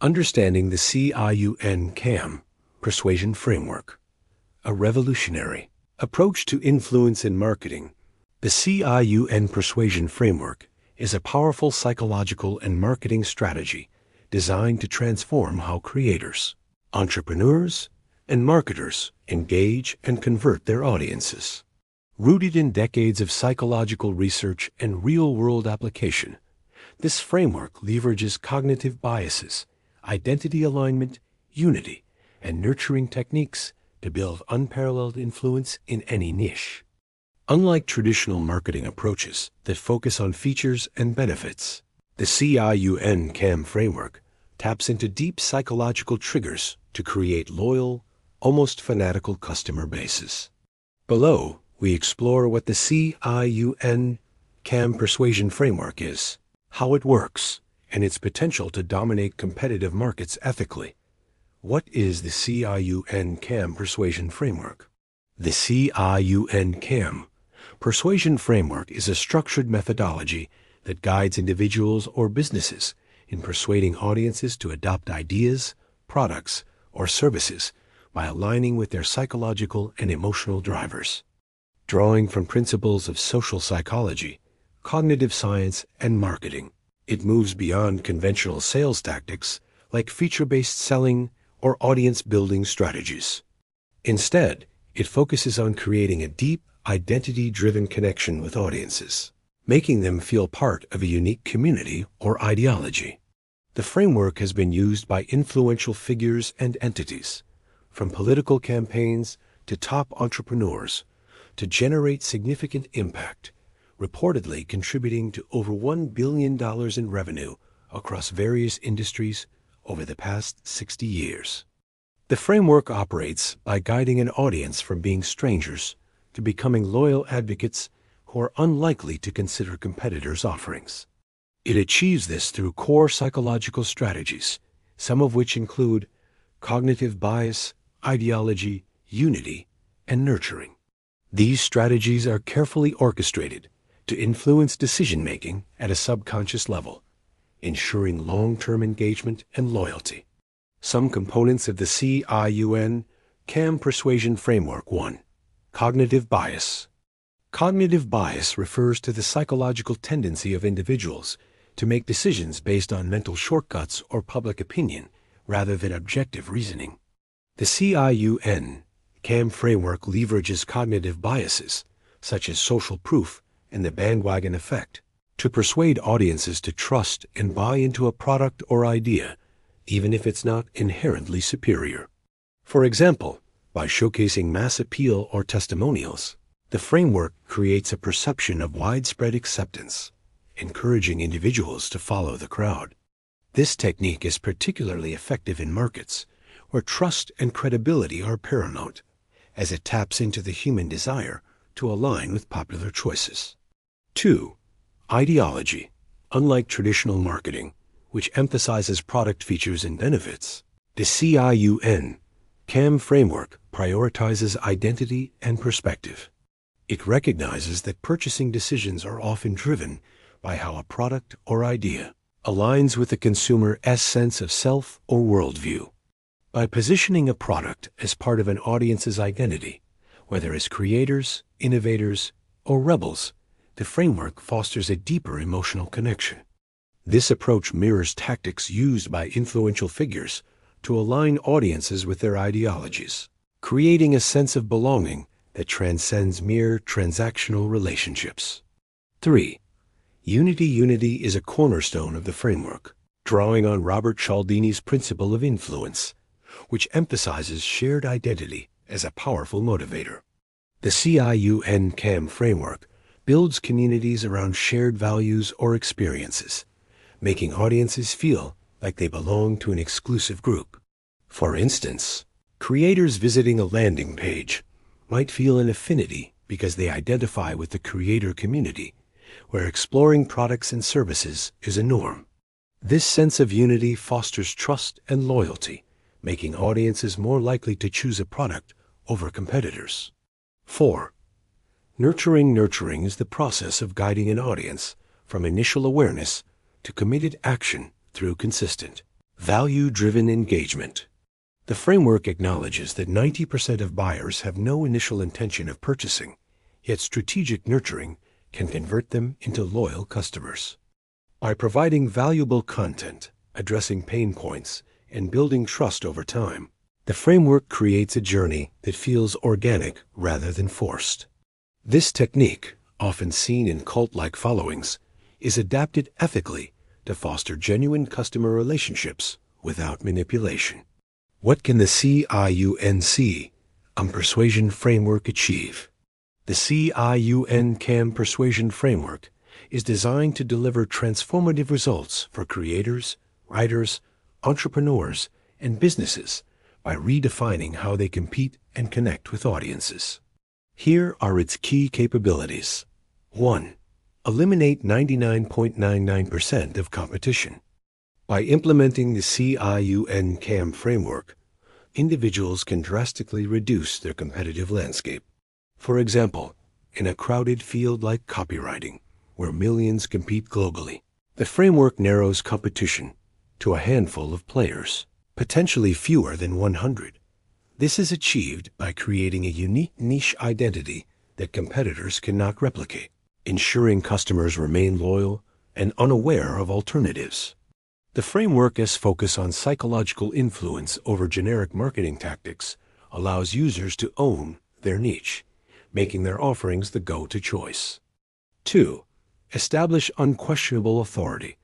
Understanding the CIUN CAM Persuasion Framework, a revolutionary approach to influence in marketing. The CIUN Persuasion Framework is a powerful psychological and marketing strategy designed to transform how creators, entrepreneurs, and marketers engage and convert their audiences. Rooted in decades of psychological research and real-world application, this framework leverages cognitive biases, identity alignment, unity, and nurturing techniques to build unparalleled influence in any niche. Unlike traditional marketing approaches that focus on features and benefits, the CIUN CAM framework taps into deep psychological triggers to create loyal, almost fanatical customer bases. Below, we explore what the CIUN CAM Persuasion Framework is, how it works, and its potential to dominate competitive markets ethically. What is the CIUN CAM Persuasion Framework? The CIUN CAM Persuasion Framework is a structured methodology that guides individuals or businesses in persuading audiences to adopt ideas, products, or services by aligning with their psychological and emotional drivers. Drawing from principles of social psychology, cognitive science, and marketing, it moves beyond conventional sales tactics like feature-based selling or audience-building strategies. Instead, it focuses on creating a deep, identity-driven connection with audiences, making them feel part of a unique community or ideology. The framework has been used by influential figures and entities, from political campaigns to top entrepreneurs, to generate significant impact, reportedly contributing to over $1 billion in revenue across various industries over the past 60 years. The framework operates by guiding an audience from being strangers to becoming loyal advocates who are unlikely to consider competitors' offerings. It achieves this through core psychological strategies, some of which include cognitive bias, ideology, unity, and nurturing. These strategies are carefully orchestrated to influence decision-making at a subconscious level, ensuring long-term engagement and loyalty. Some components of the CIUN CAM Persuasion Framework. 1. Cognitive bias. Cognitive bias refers to the psychological tendency of individuals to make decisions based on mental shortcuts or public opinion rather than objective reasoning. The CIUN CAM framework leverages cognitive biases, such as social proof and the bandwagon effect, to persuade audiences to trust and buy into a product or idea, even if it's not inherently superior. For example, by showcasing mass appeal or testimonials, the framework creates a perception of widespread acceptance, encouraging individuals to follow the crowd. This technique is particularly effective in markets where trust and credibility are paramount, as it taps into the human desire to align with popular choices. 2. Ideology. Unlike traditional marketing, which emphasizes product features and benefits, the CIUN CAM framework prioritizes identity and perspective. It recognizes that purchasing decisions are often driven by how a product or idea aligns with the consumer's sense of self or worldview. By positioning a product as part of an audience's identity, whether as creators, innovators, or rebels, the framework fosters a deeper emotional connection. This approach mirrors tactics used by influential figures to align audiences with their ideologies, creating a sense of belonging that transcends mere transactional relationships. 3. Unity. Unity is a cornerstone of the framework, drawing on Robert Cialdini's principle of influence, which emphasizes shared identity as a powerful motivator. The CIUN CAM framework builds communities around shared values or experiences, making audiences feel like they belong to an exclusive group. For instance, creators visiting a landing page might feel an affinity because they identify with the creator community, where exploring products and services is a norm. This sense of unity fosters trust and loyalty, making audiences more likely to choose a product over competitors. 4. Nurturing. Nurturing is the process of guiding an audience from initial awareness to committed action through consistent, Value-driven engagement. The framework acknowledges that 90% of buyers have no initial intention of purchasing, yet strategic nurturing can convert them into loyal customers. By providing valuable content, addressing pain points, and building trust over time, the framework creates a journey that feels organic rather than forced. This technique, often seen in cult-like followings, is adapted ethically to foster genuine customer relationships without manipulation. What can the CIUN Persuasion Framework achieve? The CIUN CAM Persuasion Framework is designed to deliver transformative results for creators, writers, entrepreneurs, and businesses by redefining how they compete and connect with audiences. Here are its key capabilities. 1. Eliminate 99.99% of competition. By implementing the CIUN CAM framework, individuals can drastically reduce their competitive landscape. For example, in a crowded field like copywriting, where millions compete globally, the framework narrows competition to a handful of players, potentially fewer than 100. This is achieved by creating a unique niche identity that competitors cannot replicate, ensuring customers remain loyal and unaware of alternatives. The framework's focus on psychological influence over generic marketing tactics allows users to own their niche, making their offerings the go-to choice. 2. Establish unquestionable authority.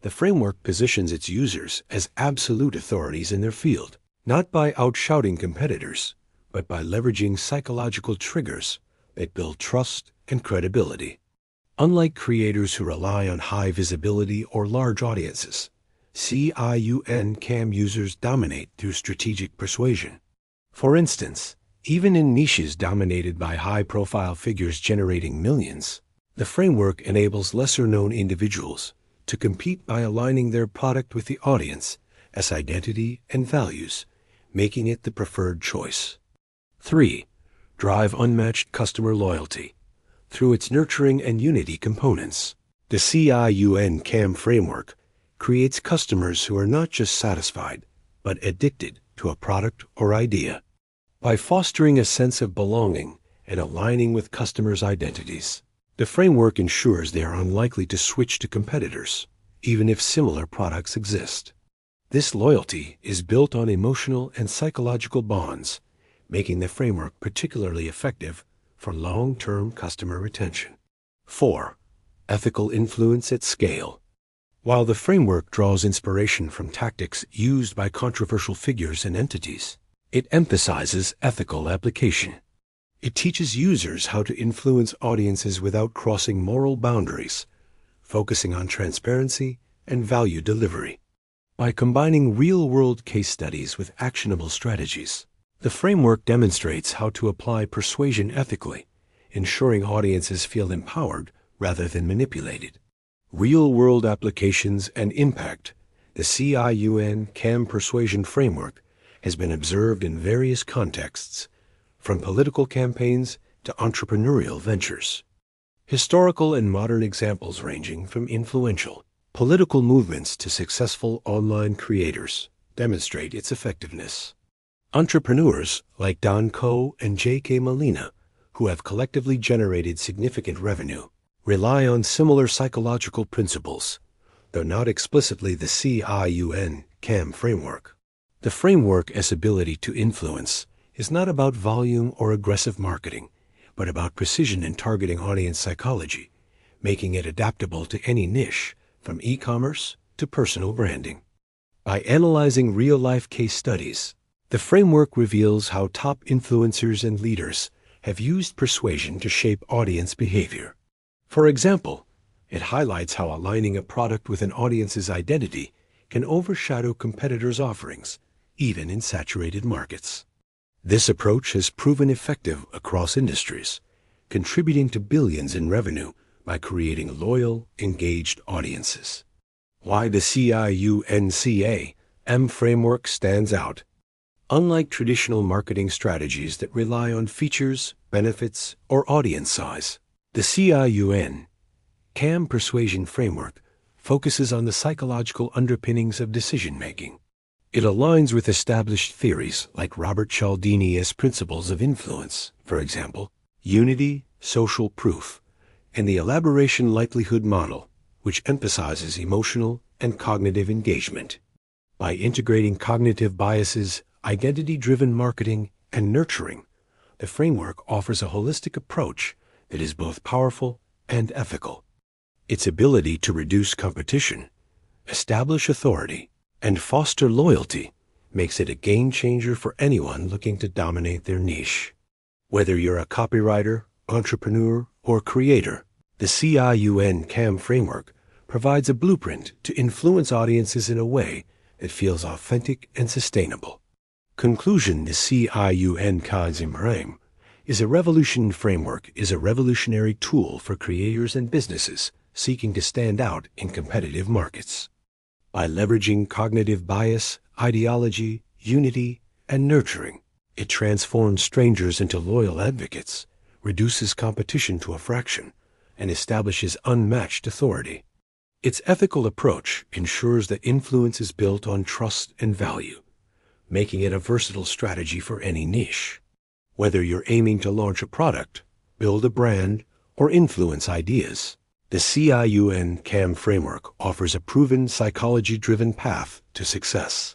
The framework positions its users as absolute authorities in their field, not by outshouting competitors, but by leveraging psychological triggers that build trust and credibility. Unlike creators who rely on high visibility or large audiences, CIUN CAM users dominate through strategic persuasion. For instance, even in niches dominated by high-profile figures generating millions, the framework enables lesser-known individuals to compete by aligning their product with the audience as identity and values, making it the preferred choice. 3. Drive unmatched customer loyalty. Through its nurturing and unity components, the CIUN CAM framework creates customers who are not just satisfied, but addicted to a product or idea. By fostering a sense of belonging and aligning with customers' identities, the framework ensures they are unlikely to switch to competitors, even if similar products exist. This loyalty is built on emotional and psychological bonds, making the framework particularly effective for long-term customer retention. 4. Ethical influence at scale. While the framework draws inspiration from tactics used by controversial figures and entities, it emphasizes ethical application. It teaches users how to influence audiences without crossing moral boundaries, focusing on transparency and value delivery. By combining real-world case studies with actionable strategies, the framework demonstrates how to apply persuasion ethically, ensuring audiences feel empowered rather than manipulated. Real-world applications and impact. The CIUN CAM Persuasion Framework has been observed in various contexts, from political campaigns to entrepreneurial ventures. Historical and modern examples ranging from influential political movements to successful online creators demonstrate its effectiveness. Entrepreneurs like Don Ko and J.K. Molina, who have collectively generated significant revenue, rely on similar psychological principles, though not explicitly the CIUN CAM framework. The framework's ability to influence is not about volume or aggressive marketing, but about precision in targeting audience psychology, making it adaptable to any niche, from e-commerce to personal branding. By analyzing real-life case studies, the framework reveals how top influencers and leaders have used persuasion to shape audience behavior. For example, it highlights how aligning a product with an audience's identity can overshadow competitors' offerings, even in saturated markets. This approach has proven effective across industries, contributing to billions in revenue by creating loyal, engaged audiences. Why the CIUN framework stands out. Unlike traditional marketing strategies that rely on features, benefits, or audience size, the CIUN CAM Persuasion Framework focuses on the psychological underpinnings of decision-making. It aligns with established theories like Robert Cialdini's principles of influence, for example, unity, social proof, and the elaboration likelihood model, which emphasizes emotional and cognitive engagement. By integrating cognitive biases, identity-driven marketing, and nurturing, the framework offers a holistic approach that is both powerful and ethical. Its ability to reduce competition, establish authority, and foster loyalty makes it a game-changer for anyone looking to dominate their niche. Whether you're a copywriter, entrepreneur, or creator, the CIUN CAM framework provides a blueprint to influence audiences in a way that feels authentic and sustainable. Conclusion: the CIUN CAM is a revolutionary tool for creators and businesses seeking to stand out in competitive markets. By leveraging cognitive bias, ideology, unity, and nurturing, it transforms strangers into loyal advocates, reduces competition to a fraction, and establishes unmatched authority. Its ethical approach ensures that influence is built on trust and value, making it a versatile strategy for any niche. Whether you're aiming to launch a product, build a brand, or influence ideas, the CIUN CAM framework offers a proven psychology-driven path to success.